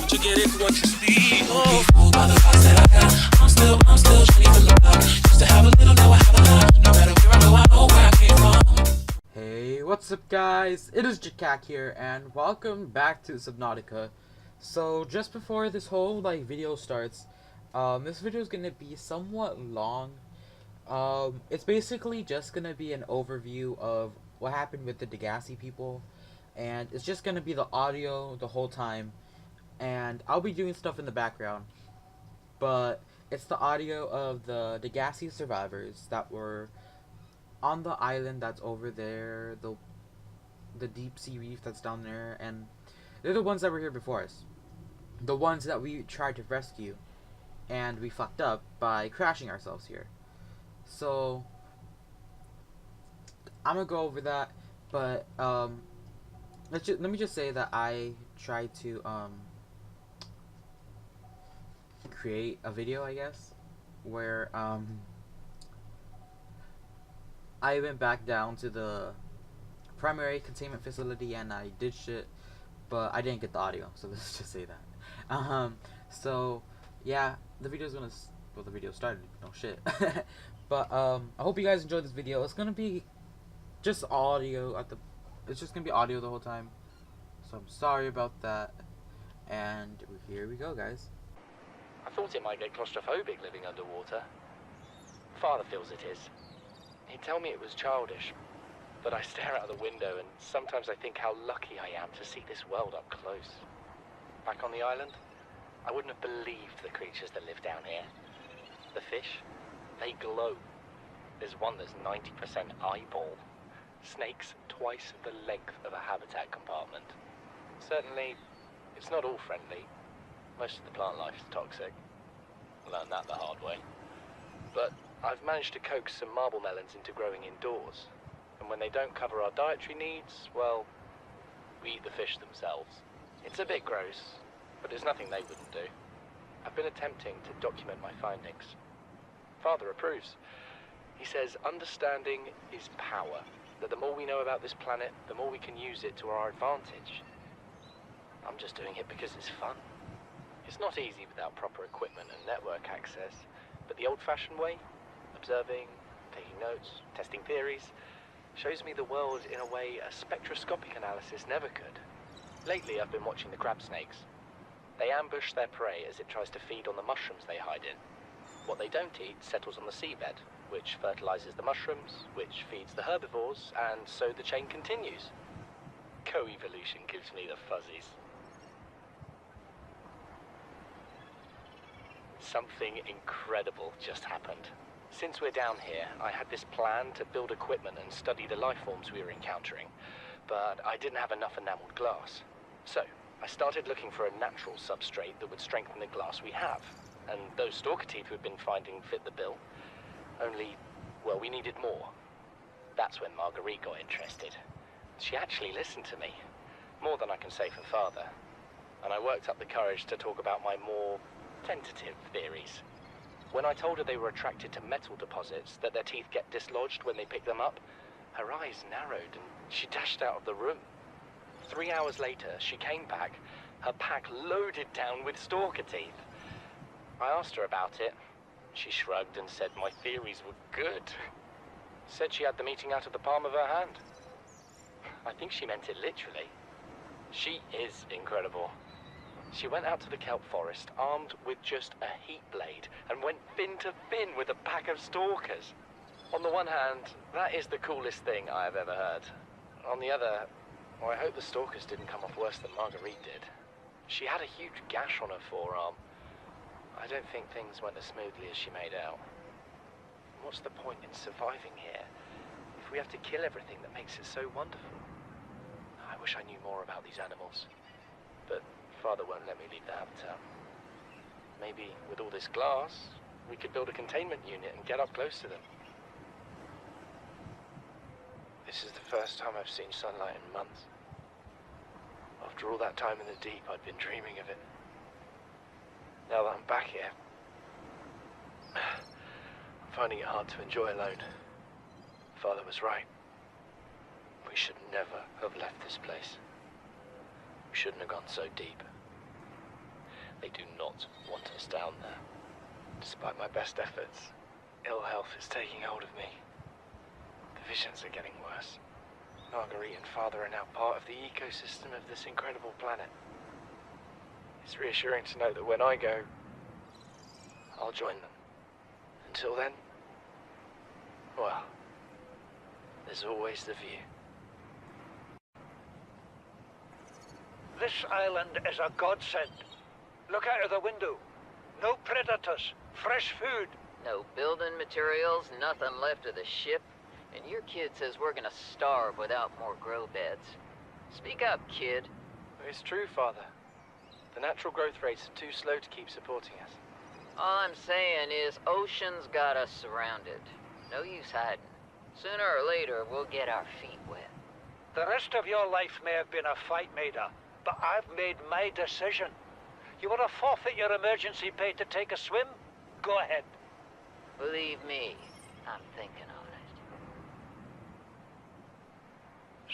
What you get is what you see. Don't be fooled by the vibes that I got. I'm still shady for the block. Used to have a little, now I have a lot. No matter where I go, I know where I came from. Hey, what's up guys? It is Jakak here, and welcome back to Subnautica. So, just before this whole video starts, this video is gonna be somewhat long. It's basically just gonna be an overview of what happened with the Degasi people, and it's just gonna be the audio the whole time, and I'll be doing stuff in the background, but it's the audio of the Degasi survivors that were on the island that's over there, the deep sea reef that's down there, and they're the ones that were here before us. The ones that we tried to rescue, and we fucked up by crashing ourselves here. So, I'm gonna go over that, but, let me just say that I tried to, create a video, I guess, where, I went back down to the primary containment facility and I did shit, but I didn't get the audio, so let's just say that. So yeah, the video started, no shit. But I hope you guys enjoyed this video. It's gonna be just audio it's just gonna be audio the whole time, so I'm sorry about that, and here we go, guys. I thought it might get claustrophobic living underwater. Father feels it is. He'd tell me it was childish, but I stare out of the window and sometimes I think how lucky I am to see this world up close. Back on the island, I wouldn't have believed the creatures that live down here. The fish, they glow. There's one that's 90% eyeball. Snakes twice the length of a habitat compartment. Certainly, it's not all friendly. Most of the plant life is toxic. Learned that the hard way. But I've managed to coax some marble melons into growing indoors, and when they don't cover our dietary needs, well, we eat the fish themselves. It's a bit gross, but there's nothing they wouldn't do. I've been attempting to document my findings. Father approves. He says understanding is power, that the more we know about this planet, the more we can use it to our advantage. I'm just doing it because it's fun. It's not easy without proper equipment and network access, but the old-fashioned way, observing, taking notes, testing theories, shows me the world in a way a spectroscopic analysis never could. Lately I've been watching the crab snakes. They ambush their prey as it tries to feed on the mushrooms they hide in. What they don't eat settles on the seabed, which fertilizes the mushrooms, which feeds the herbivores, and so the chain continues. Co-evolution gives me the fuzzies. Something incredible just happened. Since we're down here, I had this plan to build equipment and study the life forms we were encountering, but I didn't have enough enameled glass. So, I started looking for a natural substrate that would strengthen the glass we have, and those stalker teeth we've been finding fit the bill. Only, well, we needed more. That's when Marguerite got interested. She actually listened to me, more than I can say for Father, and I worked up the courage to talk about my more tentative theories. When I told her they were attracted to metal deposits, that their teeth get dislodged when they pick them up, her eyes narrowed and she dashed out of the room. 3 hours later, she came back, her pack loaded down with stalker teeth. I asked her about it. She shrugged and said my theories were good. Said she had the meeting out of the palm of her hand. I think she meant it literally. She is incredible. She went out to the kelp forest armed with just a heat blade and went fin to fin with a pack of stalkers. On the one hand, that is the coolest thing I have ever heard. On the other, well, I hope the stalkers didn't come off worse than Marguerite did. She had a huge gash on her forearm. I don't think things went as smoothly as she made out. What's the point in surviving here if we have to kill everything that makes it so wonderful? I wish I knew more about these animals, but Father won't let me leave the habitat. Maybe with all this glass, we could build a containment unit and get up close to them. This is the first time I've seen sunlight in months. After all that time in the deep, I'd been dreaming of it. Now that I'm back here, I'm finding it hard to enjoy alone. Father was right. We should never have left this place. We shouldn't have gone so deep. They do not want us down there. Despite my best efforts, ill health is taking hold of me. The visions are getting worse. Marguerite and Father are now part of the ecosystem of this incredible planet. It's reassuring to know that when I go, I'll join them. Until then, well, there's always the view. This island is a godsend. Look out of the window. No predators, fresh food. No building materials, nothing left of the ship, and your kid says we're gonna starve without more grow beds. Speak up, kid. It's true, Father. The natural growth rates are too slow to keep supporting us. All I'm saying is ocean's got us surrounded. No use hiding. Sooner or later, we'll get our feet wet. The rest of your life may have been a fight, Maida, but I've made my decision. You want to forfeit your emergency pay to take a swim? Go ahead. Believe me, I'm thinking on it.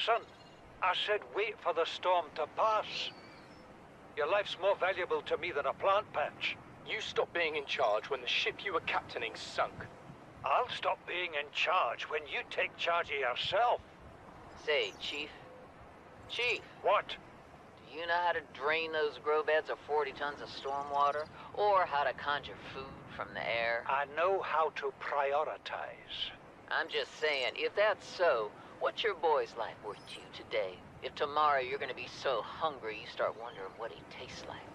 Son, I said wait for the storm to pass. Your life's more valuable to me than a plant patch. You stopped being in charge when the ship you were captaining sunk. I'll stop being in charge when you take charge of yourself. Say, Chief. Chief, What? do you know how to drain those grow beds of 40 tons of storm water? Or how to conjure food from the air? I know how to prioritize. I'm just saying, if that's so, what's your boy's life worth to you today? If tomorrow you're gonna be so hungry you start wondering what he tastes like.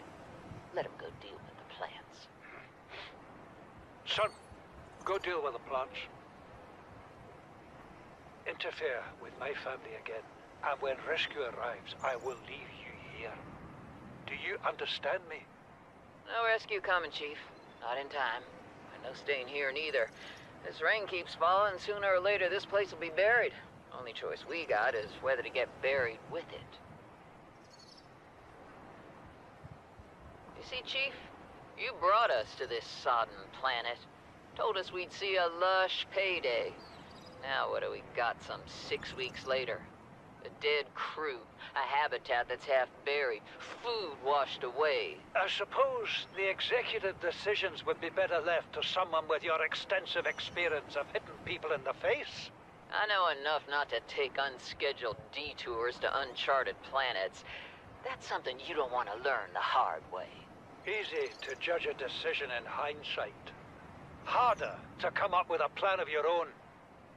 Let him go deal with the plants. Son, go deal with the plants. Interfere with my family again, and when rescue arrives, I will leave you here. Do you understand me? No rescue coming, Chief. Not in time. And no staying here neither. This rain keeps falling, sooner or later this place will be buried. Only choice we got is whether to get buried with it. You see, Chief, you brought us to this sodden planet. Told us we'd see a lush payday. Now what do we got some 6 weeks later? A dead crew, a habitat that's half buried, food washed away. I suppose the executive decisions would be better left to someone with your extensive experience of hitting people in the face. I know enough not to take unscheduled detours to uncharted planets. That's something you don't want to learn the hard way. Easy to judge a decision in hindsight. Harder to come up with a plan of your own.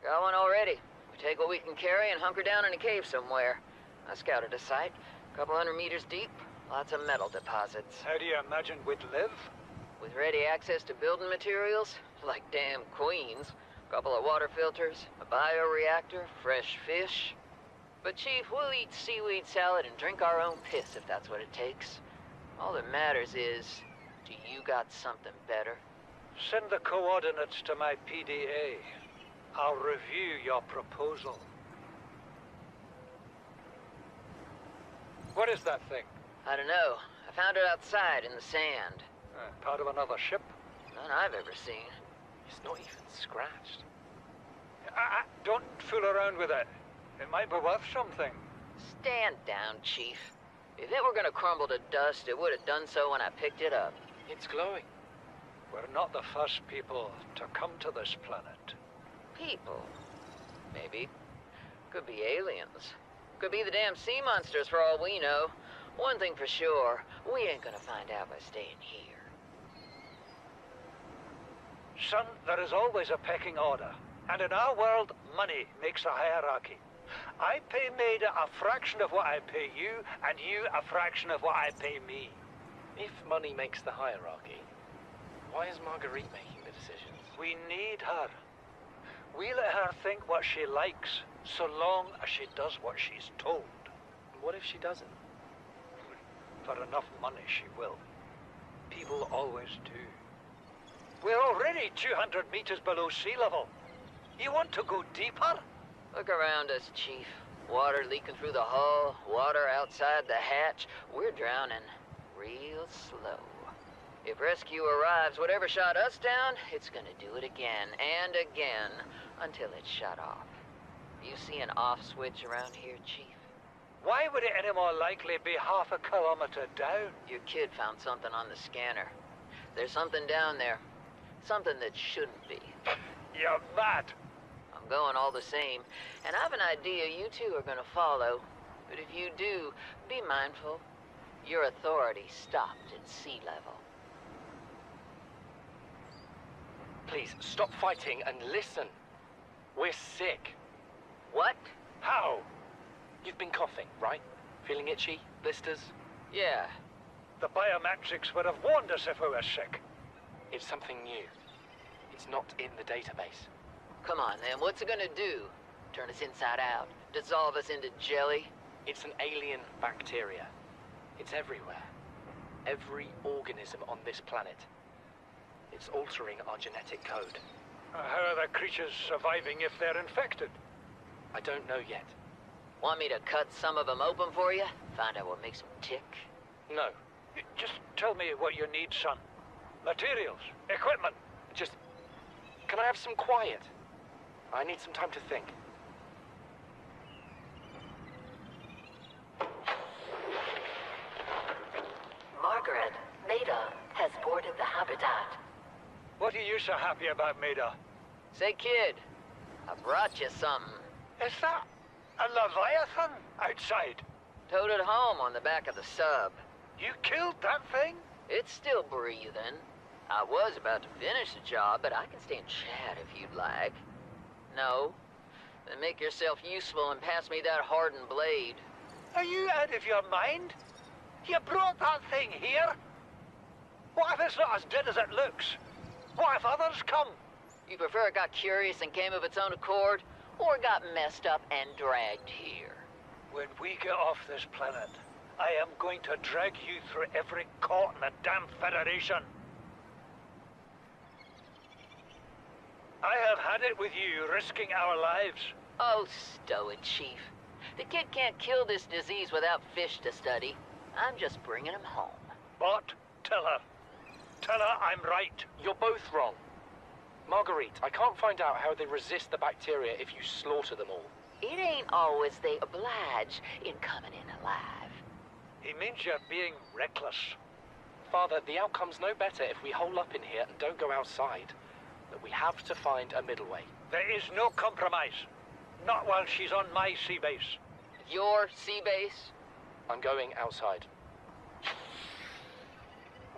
Got one already. We take what we can carry and hunker down in a cave somewhere. I scouted a site, a couple 100 meters deep, lots of metal deposits. How do you imagine we'd live? With ready access to building materials, like damn queens, a couple of water filters, a bioreactor, fresh fish. But Chief, we'll eat seaweed salad and drink our own piss if that's what it takes. All that matters is, do you got something better? Send the coordinates to my PDA. I'll review your proposal. What is that thing? I don't know. I found it outside in the sand. Part of another ship? None I've ever seen. It's not even scratched. Don't fool around with it. It might be worth something. Stand down, Chief. If it were gonna crumble to dust, it would have done so when I picked it up. It's glowing. We're not the first people to come to this planet. People. Maybe. Could be aliens. Could be the damn sea monsters for all we know. One thing for sure, we ain't gonna find out by staying here. Son, there is always a pecking order. And in our world, money makes a hierarchy. I pay Maida a fraction of what I pay you, and you a fraction of what I pay me. If money makes the hierarchy, why is Marguerite making the decisions? We need her. We let her think what she likes, so long as she does what she's told. What if she doesn't? For enough money, she will. People always do. We're already 200 meters below sea level. You want to go deeper? Look around us, Chief. Water leaking through the hull, water outside the hatch. We're drowning real slow. If rescue arrives, whatever shot us down, it's gonna do it again and again until it's shut off. You see an off switch around here, Chief? Why would it any more likely be half a kilometer down? Your kid found something on the scanner. There's something down there. Something that shouldn't be. You're mad. I'm going all the same, and I have an idea you two are gonna follow. But if you do, be mindful. Your authority stopped at sea level. Please, stop fighting and listen. We're sick. What? How? You've been coughing, right? Feeling itchy? Blisters? Yeah. The biometrics would have warned us if we were sick. It's something new. It's not in the database. Come on, then. What's it gonna do? Turn us inside out? Dissolve us into jelly? It's an alien bacteria. It's everywhere. Every organism on this planet. It's altering our genetic code. How are the creatures surviving if they're infected? I don't know yet. Want me to cut some of them open for you? Find out what makes them tick? No. Just tell me what you need, son. Materials, equipment. Just... Can I have some quiet? I need some time to think. Margaret, Maida has boarded the habitat. What are you so happy about, Maida? Say, kid, I brought you something. Is that a Leviathan outside? Towed it home on the back of the sub. You killed that thing? It's still breathing. I was about to finish the job, but I can stay and chat if you'd like. No? Then make yourself useful and pass me that hardened blade. Are you out of your mind? You brought that thing here? What if it's not as dead as it looks? What if others come? You prefer it got curious and came of its own accord, or got messed up and dragged here? When we get off this planet, I am going to drag you through every court in the damn Federation. I have had it with you, risking our lives. Oh, stow it, Chief. The kid can't kill this disease without fish to study. I'm just bringing him home. But tell her. Tell her I'm right. You're both wrong. Marguerite, I can't find out how they resist the bacteria if you slaughter them all. It ain't always they oblige in coming in alive. He means you're being reckless. Father, the outcome's no better if we hole up in here and don't go outside. But we have to find a middle way. There is no compromise. Not while she's on my sea base. Your sea base? I'm going outside.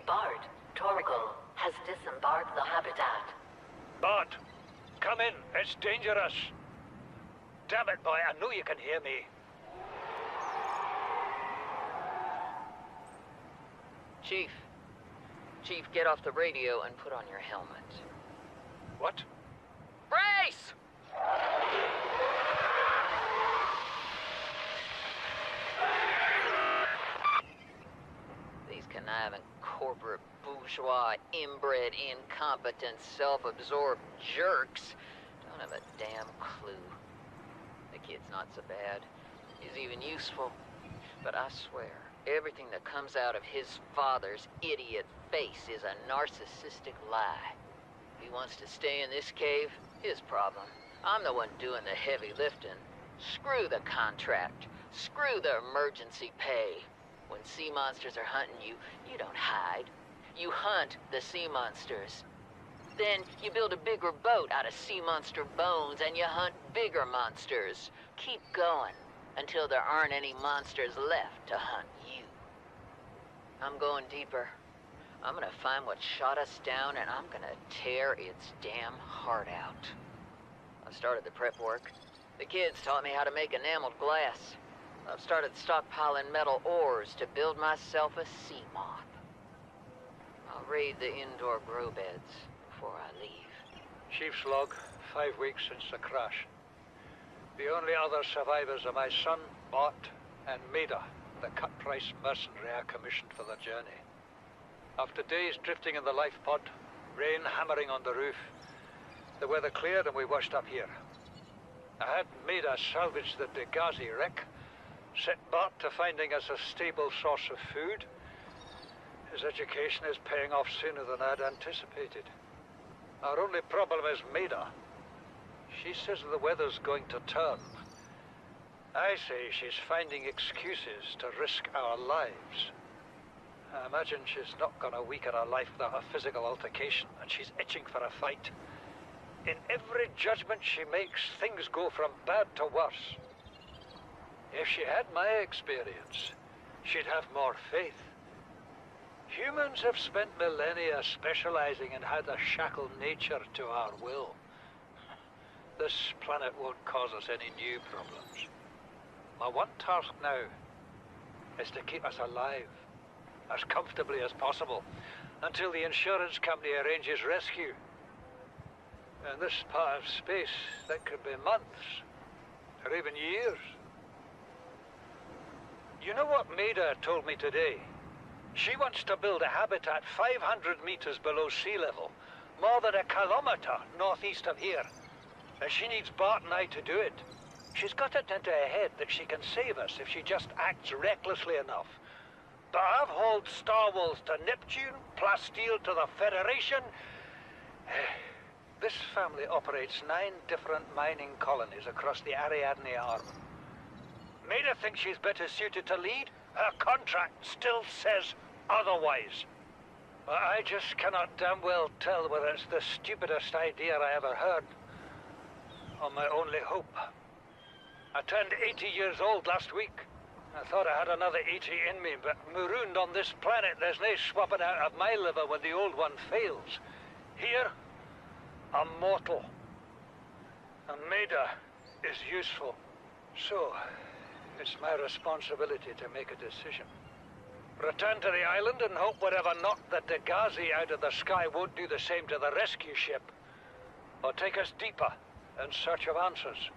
Bart, Torgal has disembarked the habitat. Bart, come in. It's dangerous. Damn it, boy. I know you can hear me. Chief. Chief, get off the radio and put on your helmet. What? Brace! These conniving corporate bourgeois, inbred, incompetent, self-absorbed jerks don't have a damn clue. The kid's not so bad. He's even useful. But I swear, everything that comes out of his father's idiot face is a narcissistic lie. If he wants to stay in this cave, his problem. I'm the one doing the heavy lifting. Screw the contract. Screw the emergency pay. When sea monsters are hunting you, you don't hide. You hunt the sea monsters. Then you build a bigger boat out of sea monster bones and you hunt bigger monsters. Keep going until there aren't any monsters left to hunt you. I'm going deeper. I'm gonna find what shot us down and I'm gonna tear its damn heart out. I've started the prep work. The kids taught me how to make enameled glass. I've started stockpiling metal ores to build myself a sea moth. I'll raid the indoor grow beds before I leave. Chief's log, 5 weeks since the crash. The only other survivors are my son, Bart, and Maida, the cut-price mercenary I commissioned for the journey. After days drifting in the life pod, rain hammering on the roof, the weather cleared and we washed up here. I had Maida salvage the Degasi wreck, set Bart to finding us a stable source of food. His education is paying off sooner than I'd anticipated. Our only problem is Maida. She says the weather's going to turn. I say she's finding excuses to risk our lives. I imagine she's not gonna weaken her life without a physical altercation, and she's itching for a fight. In every judgment she makes, things go from bad to worse. If she had my experience, she'd have more faith. Humans have spent millennia specializing in how to shackle nature to our will. This planet won't cause us any new problems. My one task now is to keep us alive, as comfortably as possible, until the insurance company arranges rescue. In this part of space, that could be months, or even years. You know what Maida told me today? She wants to build a habitat 500 meters below sea level, more than 1 kilometer northeast of here. And she needs Bart and I to do it. She's got it into her head that she can save us if she just acts recklessly enough. But I've hauled Star Wars to Neptune, Plasteel to the Federation. This family operates 9 different mining colonies across the Ariadne Arm. Maida thinks she's better suited to lead. Her contract still says otherwise. But I just cannot damn well tell whether it's the stupidest idea I ever heard, or my only hope. I turned 80 years old last week. I thought I had another 80 in me, but marooned on this planet, there's no swapping out of my liver when the old one fails. Here, I'm mortal. And Maida is useful. So, it's my responsibility to make a decision. Return to the island and hope whatever knocked the Degasi out of the sky won't do the same to the rescue ship. Or take us deeper in search of answers.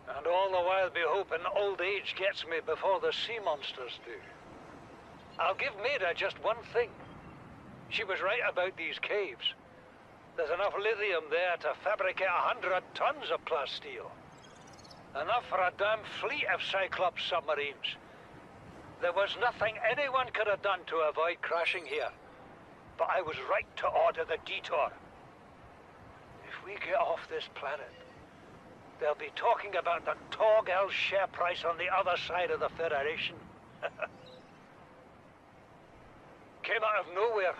And all the while be hoping old age gets me before the sea monsters do. I'll give Maida just one thing. She was right about these caves. There's enough lithium there to fabricate 100 tons of plasteel. Enough for a damn fleet of Cyclops submarines. There was nothing anyone could have done to avoid crashing here. But I was right to order the detour. If we get off this planet, they'll be talking about the Torgal share price on the other side of the Federation. Came out of nowhere.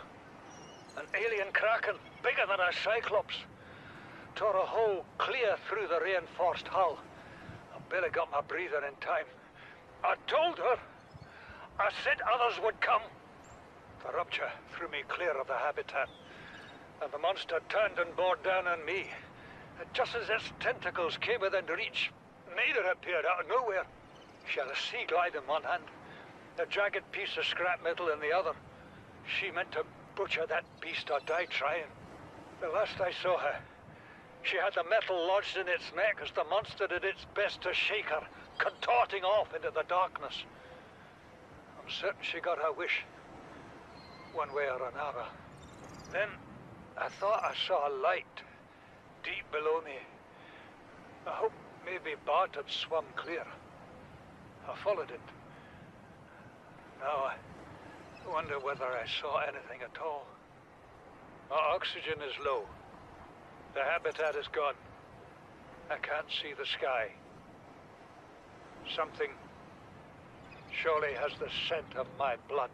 An alien kraken, bigger than a Cyclops. Tore a hole clear through the reinforced hull. I barely got my breather in time. I told her. I said others would come. The rupture threw me clear of the habitat, and the monster turned and bore down on me. Just as its tentacles came within reach, Maida appeared out of nowhere. She had a sea glide in one hand, a jagged piece of scrap metal in the other. She meant to butcher that beast or die trying. The last I saw her, she had the metal lodged in its neck as the monster did its best to shake her, contorting off into the darkness. I'm certain she got her wish, one way or another. Then I thought I saw a light deep below me. I hoped maybe Bart had swum clear. I followed it. Now I wonder whether I saw anything at all. My oxygen is low. The habitat is gone. I can't see the sky. Something surely has the scent of my blood.